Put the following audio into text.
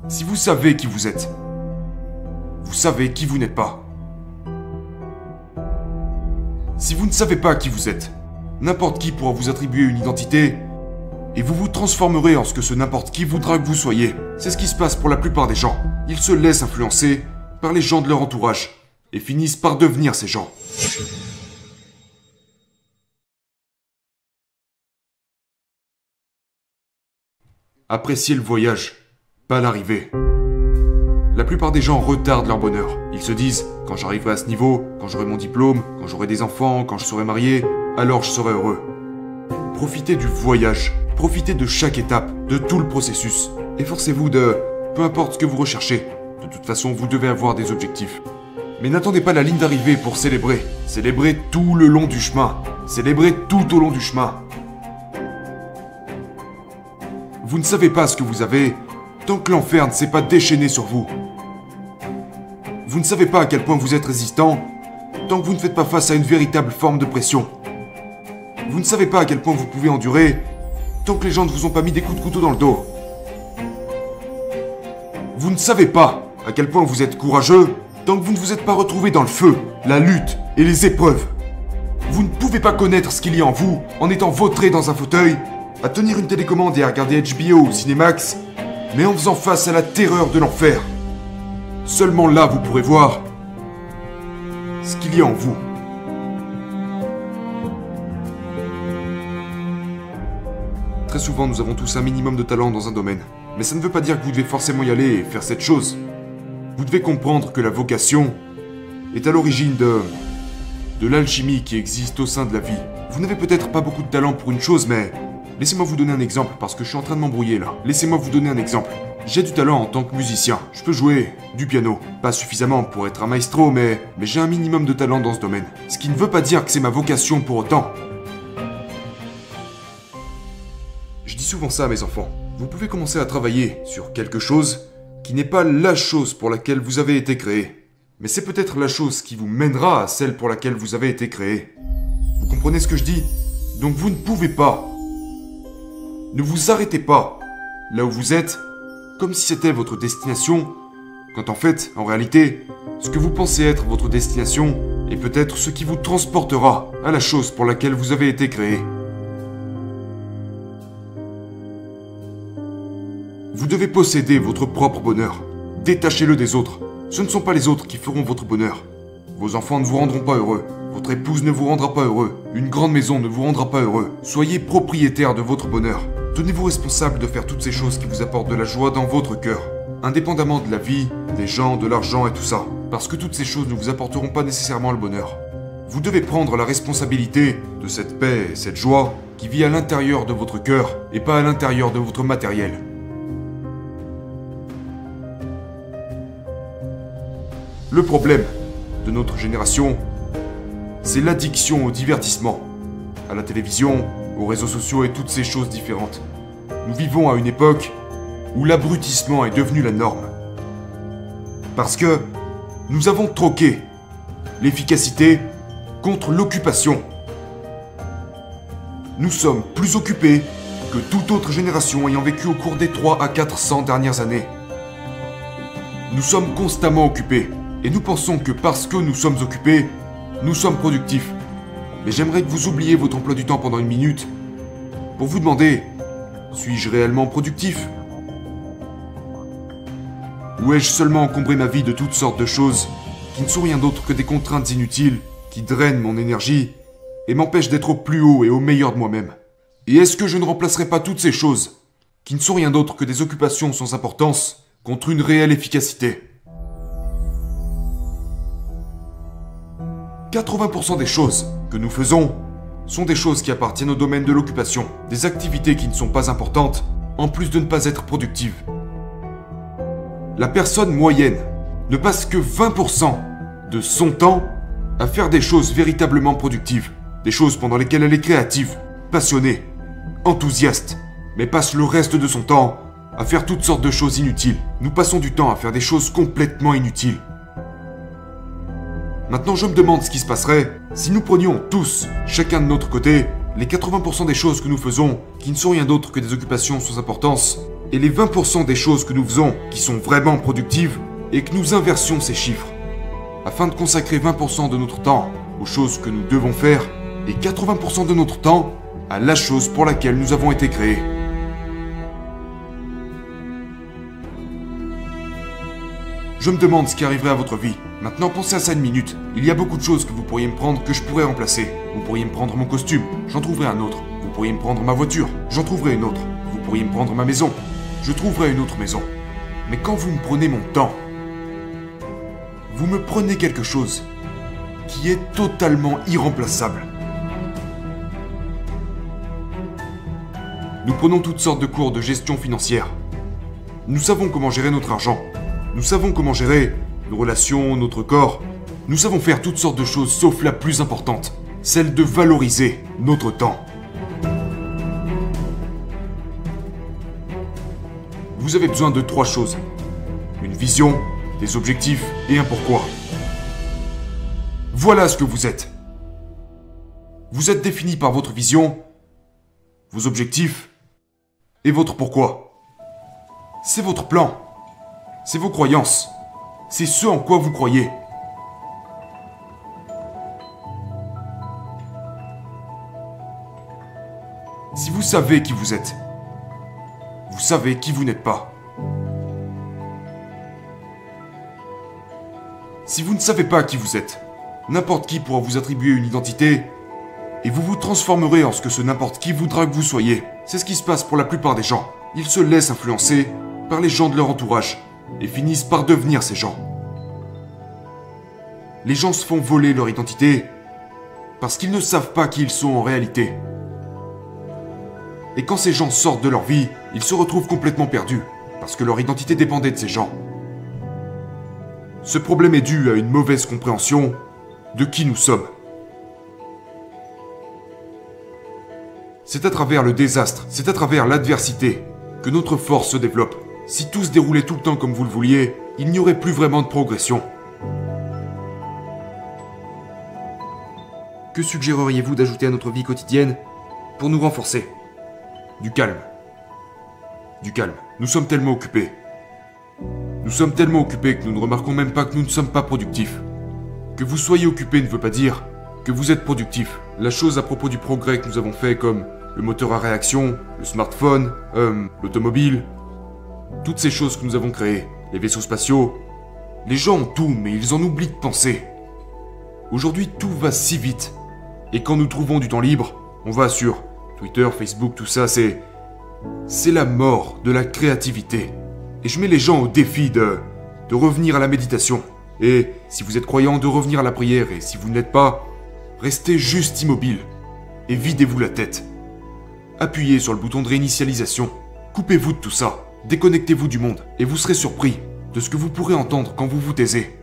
Si vous savez qui vous êtes, vous savez qui vous n'êtes pas. Si vous ne savez pas qui vous êtes, n'importe qui pourra vous attribuer une identité et vous vous transformerez en ce que ce n'importe qui voudra que vous soyez. C'est ce qui se passe pour la plupart des gens. Ils se laissent influencer par les gens de leur entourage et finissent par devenir ces gens. Appréciez le voyage, pas l'arrivée. La plupart des gens retardent leur bonheur. Ils se disent, quand j'arriverai à ce niveau, quand j'aurai mon diplôme, quand j'aurai des enfants, quand je serai marié, alors je serai heureux. Profitez du voyage, profitez de chaque étape, de tout le processus. Efforcez-vous de... peu importe ce que vous recherchez. De toute façon, vous devez avoir des objectifs. Mais n'attendez pas la ligne d'arrivée pour célébrer. Célébrez tout le long du chemin. Célébrez tout au long du chemin. Vous ne savez pas ce que vous avez tant que l'enfer ne s'est pas déchaîné sur vous. Vous ne savez pas à quel point vous êtes résistant tant que vous ne faites pas face à une véritable forme de pression. Vous ne savez pas à quel point vous pouvez endurer tant que les gens ne vous ont pas mis des coups de couteau dans le dos. Vous ne savez pas à quel point vous êtes courageux tant que vous ne vous êtes pas retrouvé dans le feu, la lutte et les épreuves. Vous ne pouvez pas connaître ce qu'il y a en vous en étant vautré dans un fauteuil, à tenir une télécommande et à regarder HBO ou Cinemax, mais en faisant face à la terreur de l'enfer. Seulement là, vous pourrez voir ce qu'il y a en vous. Très souvent, nous avons tous un minimum de talent dans un domaine. Mais ça ne veut pas dire que vous devez forcément y aller et faire cette chose. Vous devez comprendre que la vocation est à l'origine de l'alchimie qui existe au sein de la vie. Vous n'avez peut-être pas beaucoup de talent pour une chose, mais laissez-moi vous donner un exemple, parce que je suis en train de m'embrouiller là. Laissez-moi vous donner un exemple. J'ai du talent en tant que musicien. Je peux jouer du piano. Pas suffisamment pour être un maestro, mais j'ai un minimum de talent dans ce domaine. Ce qui ne veut pas dire que c'est ma vocation pour autant. Je dis souvent ça à mes enfants. Vous pouvez commencer à travailler sur quelque chose qui n'est pas la chose pour laquelle vous avez été créé. Mais c'est peut-être la chose qui vous mènera à celle pour laquelle vous avez été créé. Vous comprenez ce que je dis? Donc vous ne pouvez pas. Ne vous arrêtez pas là où vous êtes, comme si c'était votre destination, quand en fait, en réalité, ce que vous pensez être votre destination est peut-être ce qui vous transportera à la chose pour laquelle vous avez été créé. Vous devez posséder votre propre bonheur. Détachez-le des autres. Ce ne sont pas les autres qui feront votre bonheur. Vos enfants ne vous rendront pas heureux. Votre épouse ne vous rendra pas heureux. Une grande maison ne vous rendra pas heureux. Soyez propriétaire de votre bonheur. Tenez-vous responsable de faire toutes ces choses qui vous apportent de la joie dans votre cœur. Indépendamment de la vie, des gens, de l'argent et tout ça. Parce que toutes ces choses ne vous apporteront pas nécessairement le bonheur. Vous devez prendre la responsabilité de cette paix et cette joie qui vit à l'intérieur de votre cœur et pas à l'intérieur de votre matériel. Le problème de notre génération, c'est l'addiction au divertissement, à la télévision, aux réseaux sociaux et toutes ces choses différentes. Nous vivons à une époque où l'abrutissement est devenu la norme. Parce que nous avons troqué l'efficacité contre l'occupation. Nous sommes plus occupés que toute autre génération ayant vécu au cours des 300 à 400 dernières années. Nous sommes constamment occupés. Et nous pensons que parce que nous sommes occupés, nous sommes productifs. Mais j'aimerais que vous oubliez votre emploi du temps pendant une minute pour vous demander, suis-je réellement productif? Ou ai-je seulement encombré ma vie de toutes sortes de choses qui ne sont rien d'autre que des contraintes inutiles qui drainent mon énergie et m'empêchent d'être au plus haut et au meilleur de moi-même? Et est-ce que je ne remplacerai pas toutes ces choses, qui ne sont rien d'autre que des occupations sans importance, contre une réelle efficacité? 80% des choses que nous faisons sont des choses qui appartiennent au domaine de l'occupation, des activités qui ne sont pas importantes, en plus de ne pas être productives. La personne moyenne ne passe que 20% de son temps à faire des choses véritablement productives, des choses pendant lesquelles elle est créative, passionnée, enthousiaste, mais passe le reste de son temps à faire toutes sortes de choses inutiles. Nous passons du temps à faire des choses complètement inutiles. Maintenant, je me demande ce qui se passerait si nous prenions tous, chacun de notre côté, les 80% des choses que nous faisons, qui ne sont rien d'autre que des occupations sans importance, et les 20% des choses que nous faisons qui sont vraiment productives et que nous inversions ces chiffres, afin de consacrer 20% de notre temps aux choses que nous devons faire et 80% de notre temps à la chose pour laquelle nous avons été créés. Je me demande ce qui arriverait à votre vie. Maintenant, pensez à ça une minute. Il y a beaucoup de choses que vous pourriez me prendre que je pourrais remplacer. Vous pourriez me prendre mon costume, j'en trouverai un autre. Vous pourriez me prendre ma voiture, j'en trouverai une autre. Vous pourriez me prendre ma maison, je trouverai une autre maison. Mais quand vous me prenez mon temps, vous me prenez quelque chose qui est totalement irremplaçable. Nous prenons toutes sortes de cours de gestion financière. Nous savons comment gérer notre argent. Nous savons comment gérer nos relations, notre corps. Nous savons faire toutes sortes de choses sauf la plus importante, celle de valoriser notre temps. Vous avez besoin de 3 choses. Une vision, des objectifs et un pourquoi. Voilà ce que vous êtes. Vous êtes défini par votre vision, vos objectifs et votre pourquoi. C'est votre plan. C'est vos croyances. C'est ce en quoi vous croyez. Si vous savez qui vous êtes, vous savez qui vous n'êtes pas. Si vous ne savez pas qui vous êtes, n'importe qui pourra vous attribuer une identité et vous vous transformerez en ce que ce n'importe qui voudra que vous soyez. C'est ce qui se passe pour la plupart des gens. Ils se laissent influencer par les gens de leur entourage et finissent par devenir ces gens. Les gens se font voler leur identité parce qu'ils ne savent pas qui ils sont en réalité. Et quand ces gens sortent de leur vie, ils se retrouvent complètement perdus parce que leur identité dépendait de ces gens. Ce problème est dû à une mauvaise compréhension de qui nous sommes. C'est à travers le désastre, c'est à travers l'adversité que notre force se développe. Si tout se déroulait tout le temps comme vous le vouliez, il n'y aurait plus vraiment de progression. Que suggéreriez-vous d'ajouter à notre vie quotidienne pour nous renforcer? Du calme. Du calme. Nous sommes tellement occupés. Nous sommes tellement occupés que nous ne remarquons même pas que nous ne sommes pas productifs. Que vous soyez occupé ne veut pas dire que vous êtes productif. La chose à propos du progrès que nous avons fait, comme le moteur à réaction, le smartphone, l'automobile, toutes ces choses que nous avons créées, les vaisseaux spatiaux, les gens ont tout, mais ils en oublient de penser. Aujourd'hui, tout va si vite. Et quand nous trouvons du temps libre, on va sur Twitter, Facebook, tout ça, c'est la mort de la créativité. Et je mets les gens au défi de revenir à la méditation. Et si vous êtes croyant, de revenir à la prière. Et si vous ne l'êtes pas, restez juste immobile. Et videz-vous la tête. Appuyez sur le bouton de réinitialisation. Coupez-vous de tout ça. Déconnectez-vous du monde. Et vous serez surpris de ce que vous pourrez entendre quand vous vous taisez.